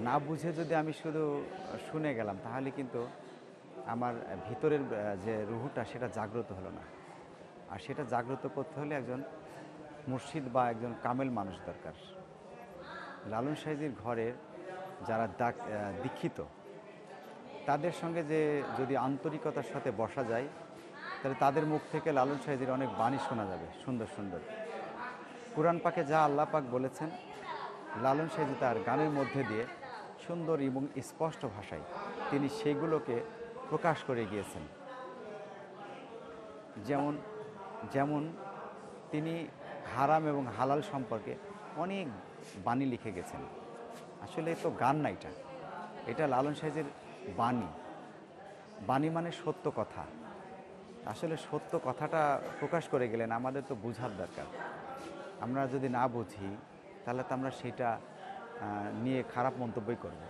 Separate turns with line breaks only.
না বুঝে যদি আমি শুধু শুনে গেলাম তাহলে কিন্তু আমার ভিতরের যে রুহুটা সেটা জাগ্রত হলো না। আর সেটা জাগ্রত করতে হলে একজন মুর্শিদ বা একজন কামেল মানুষ দরকার। লালন সাইজির ঘরের যারা দীক্ষিত তাদের সঙ্গে যে যদি আন্তরিকতার সাথে বসা যায় তাহলে তাদের মুখ থেকে লালন সাইজির অনেক বাণী শোনা যাবে সুন্দর সুন্দর। কুরআন পাকে যা আল্লাহ পাক বলেছেন লালন সাইজি তার গানের মধ্যে দিয়ে সুন্দর এবং স্পষ্ট ভাষায় তিনি সেইগুলোকে প্রকাশ করে গিয়েছেন। যেমন যেমন তিনি হারাম এবং হালাল সম্পর্কে অনেক বাণী লিখে গেছেন। আসলে তো গান না, এটা এটা লালন সাইজের বাণী। বাণী মানে সত্য কথা। আসলে সত্য কথাটা প্রকাশ করে গেলেন আমাদের তো বোঝার দরকার। আমরা যদি না বুঝি তাহলে তো আমরা সেটা নিয়ে খারাপ মন্তব্যই করব।